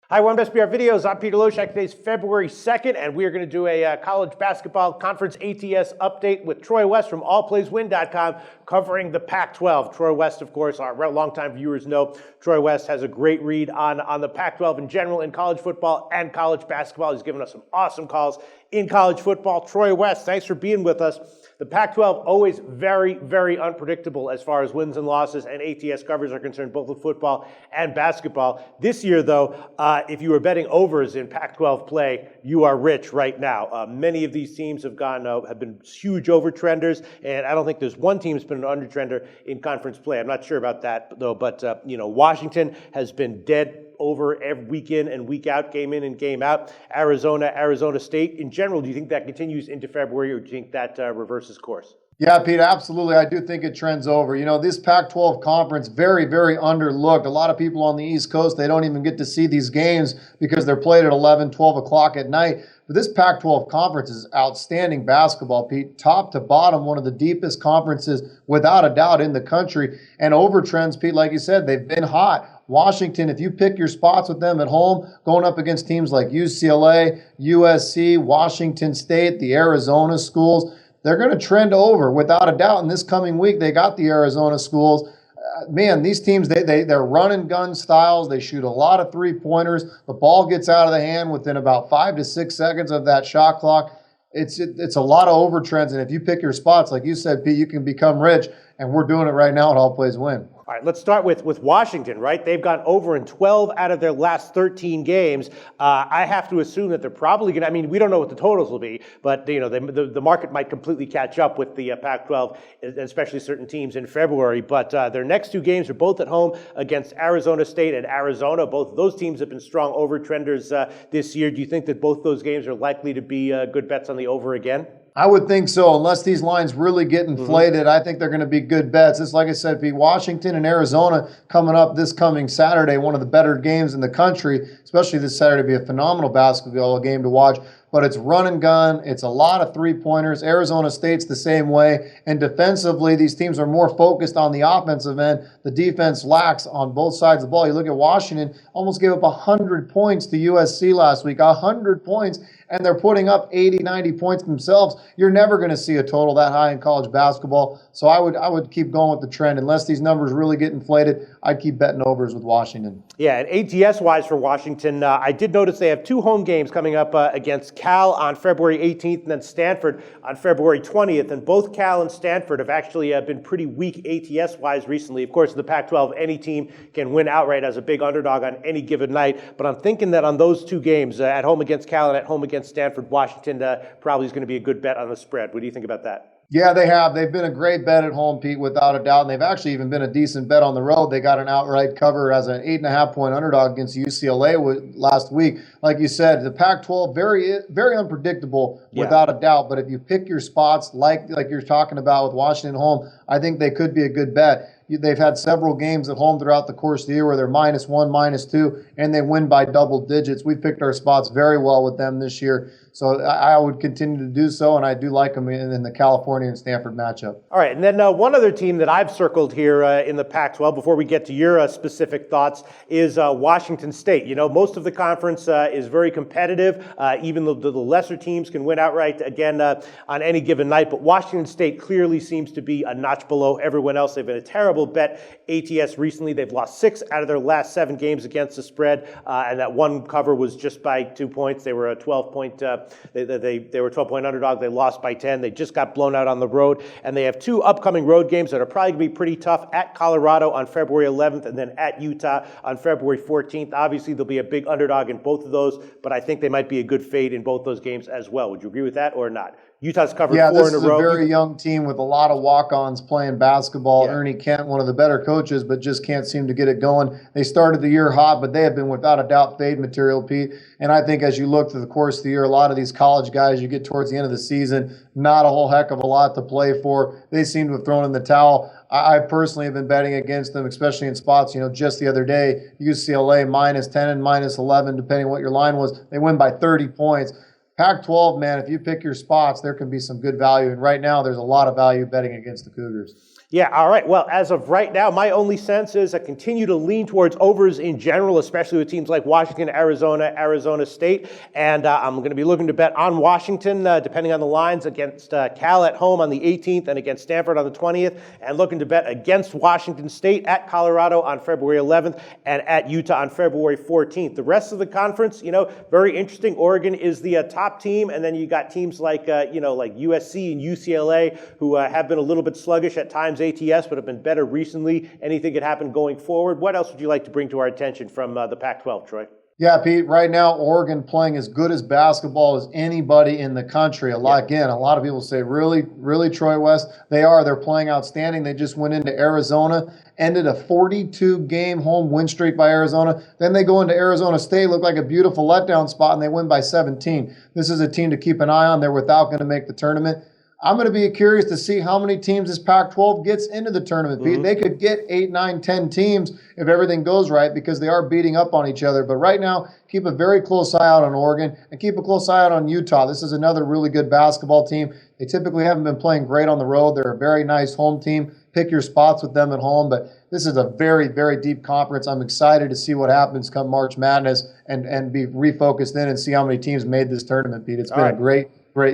Hi, One Best BR Videos. I'm Peter Loshak. Today's February 2nd, and we are going to do a college basketball conference ATS update with Troy West from allplayswin.com covering the Pac-12. Troy West, of course, our longtime viewers know Troy West has a great read on the Pac-12 in general, in college football and college basketball. He's given us some awesome calls in college football. Troy West, thanks for being with us. The Pac-12 always very, very unpredictable as far as wins and losses and ATS covers are concerned, both with football and basketball. This year, though, if you were betting overs in Pac-12 play, you are rich right now. Many of these teams have been huge overtrenders, and I don't think there's one team that's been an undertrender in conference play. I'm not sure about that, though, but Washington has been dead over every week in and week out, game in and game out. Arizona State. In general, do you think that continues into February, or do you think that reverses course? Yeah, Pete, absolutely. I do think it trends over. This Pac-12 conference, very, very underlooked. A lot of people on the East Coast, they don't even get to see these games because they're played at 11, 12 o'clock at night. But this Pac-12 conference is outstanding basketball, Pete. Top to bottom, one of the deepest conferences, without a doubt, in the country. And overtrends, Pete, like you said, they've been hot. Washington, if you pick your spots with them at home, going up against teams like UCLA, USC, Washington State, the Arizona schools, they're going to trend over without a doubt. In this coming week, they got the Arizona schools. Man, these teams, they're run and gun styles. They shoot a lot of three-pointers. The ball gets out of the hand within about 5 to 6 seconds of that shot clock. It's a lot of overtrends, and if you pick your spots, like you said, Pete, you can become rich, and we're doing it right now at All Plays Win. All right, let's start with Washington, right? They've gone over in 12 out of their last 13 games. I have to assume that they're probably going to, we don't know what the totals will be, but the market might completely catch up with the Pac-12, especially certain teams in February. But their next two games are both at home against Arizona State and Arizona. Both of those teams have been strong overtrenders this year. Do you think that both those games are likely to be good bets on the over again? I would think so, unless these lines really get inflated. I think they're going to be good bets. It's like I said, Pete, Washington and Arizona coming up this coming Saturday, one of the better games in the country, especially this Saturday, be a phenomenal basketball game to watch. But it's run and gun. It's a lot of three-pointers. Arizona State's the same way. And defensively, these teams are more focused on the offensive end. The defense lacks on both sides of the ball. You look at Washington, almost gave up 100 points to USC last week, 100 points, and they're putting up 80, 90 points themselves. You're never going to see a total that high in college basketball. So I would keep going with the trend. Unless these numbers really get inflated, I'd keep betting overs with Washington. Yeah, and ATS-wise for Washington, I did notice they have two home games coming up against Cal on February 18th and then Stanford on February 20th. And both Cal and Stanford have actually been pretty weak ATS-wise recently. Of course, in the Pac-12, any team can win outright as a big underdog on any given night. But I'm thinking that on those two games, at home against Cal and at home against Stanford, Washington probably is going to be a good bet on the spread. What do you think about that? Yeah, they have. They've been a great bet at home, Pete, without a doubt. And they've actually even been a decent bet on the road. They got an outright cover as an 8.5-point underdog against UCLA last week. Like you said, the Pac-12, very, very unpredictable without a doubt. But if you pick your spots like you're talking about with Washington home, I think they could be a good bet. They've had several games at home throughout the course of the year where they're -1, -2, and they win by double digits. We picked our spots very well with them this year. So I would continue to do so, and I do like them in the California and Stanford matchup. All right, and then one other team that I've circled here in the Pac-12, before we get to your specific thoughts, is Washington State. Most of the conference is very competitive. Even the lesser teams can win outright, again, on any given night. But Washington State clearly seems to be a notch below everyone else. They've been a terrible bet ATS recently. They've lost 6 out of their last 7 games against the spread, and that one cover was just by 2 points. They were a 12-point They were a 12-point underdog. They lost by 10. They just got blown out on the road. And they have 2 upcoming road games that are probably going to be pretty tough, at Colorado on February 11th and then at Utah on February 14th. Obviously, there'll be a big underdog in both of those, but I think they might be a good fade in both those games as well. Would you agree with that or not? Utah's covered 4 in a row. Yeah, this is a very young team with a lot of walk-ons playing basketball. Yeah. Ernie Kent, one of the better coaches, but just can't seem to get it going. They started the year hot, but they have been without a doubt fade material, Pete. And I think as you look through the course of the year, a lot of these college guys, you get towards the end of the season, not a whole heck of a lot to play for. They seem to have thrown in the towel. I personally have been betting against them, especially in spots. Just the other day, UCLA -10 and -11, depending what your line was. They win by 30 points. Pac-12, man, if you pick your spots, there can be some good value. And right now, there's a lot of value betting against the Cougars. Yeah, all right. Well, as of right now, my only sense is I continue to lean towards overs in general, especially with teams like Washington, Arizona, Arizona State. And I'm going to be looking to bet on Washington, depending on the lines, against Cal at home on the 18th and against Stanford on the 20th, and looking to bet against Washington State at Colorado on February 11th and at Utah on February 14th. The rest of the conference, very interesting. Oregon is the top team, and then you got teams like, like USC and UCLA, who have been a little bit sluggish at times ATS, but have been better recently. Anything could happen going forward. What else would you like to bring to our attention from the Pac-12, Troy? Yeah, Pete, right now, Oregon playing as good as basketball as anybody in the country. Again, a lot of people say, really, Troy West? They are. They're playing outstanding. They just went into Arizona, ended a 42-game home win streak by Arizona. Then they go into Arizona State, look like a beautiful letdown spot, and they win by 17. This is a team to keep an eye on. They're without going to make the tournament. I'm going to be curious to see how many teams this Pac-12 gets into the tournament, Pete. They could get 8, 9, 10 teams if everything goes right because they are beating up on each other. But right now, keep a very close eye out on Oregon and keep a close eye out on Utah. This is another really good basketball team. They typically haven't been playing great on the road. They're a very nice home team. Pick your spots with them at home. But this is a very, very deep conference. I'm excited to see what happens come March Madness and be refocused in and see how many teams made this tournament, Pete. It's been a great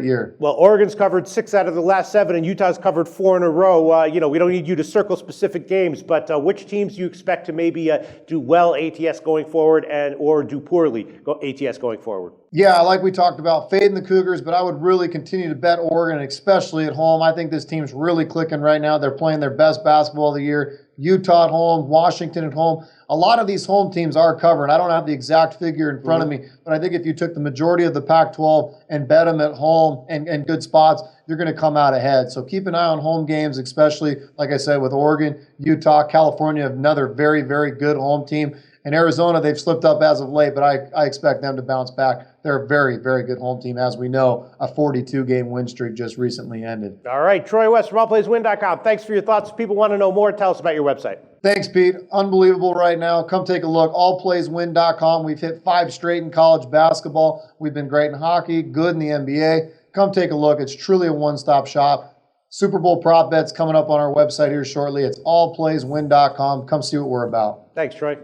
year. Well, Oregon's covered 6 out of the last 7, and Utah's covered 4 in a row. We don't need you to circle specific games, but which teams do you expect to maybe do well ATS going forward or do poorly ATS going forward? Yeah, like we talked about, fading the Cougars, but I would really continue to bet Oregon, especially at home. I think this team's really clicking right now. They're playing their best basketball of the year. Utah at home, Washington at home. A lot of these home teams are covered. I don't have the exact figure in front of me, but I think if you took the majority of the Pac-12 and bet them at home and good spots, you're going to come out ahead. So keep an eye on home games, especially, like I said, with Oregon, Utah, California, another very, very good home team. And Arizona, they've slipped up as of late, but I expect them to bounce back. They're a very, very good home team. As we know, a 42-game win streak just recently ended. All right, Troy West from allplayswin.com. Thanks for your thoughts. If people want to know more, tell us about your website. Thanks, Pete. Unbelievable right now. Come take a look. Allplayswin.com. We've hit 5 straight in college basketball. We've been great in hockey, good in the NBA. Come take a look. It's truly a one-stop shop. Super Bowl prop bets coming up on our website here shortly. It's allplayswin.com. Come see what we're about. Thanks, Troy.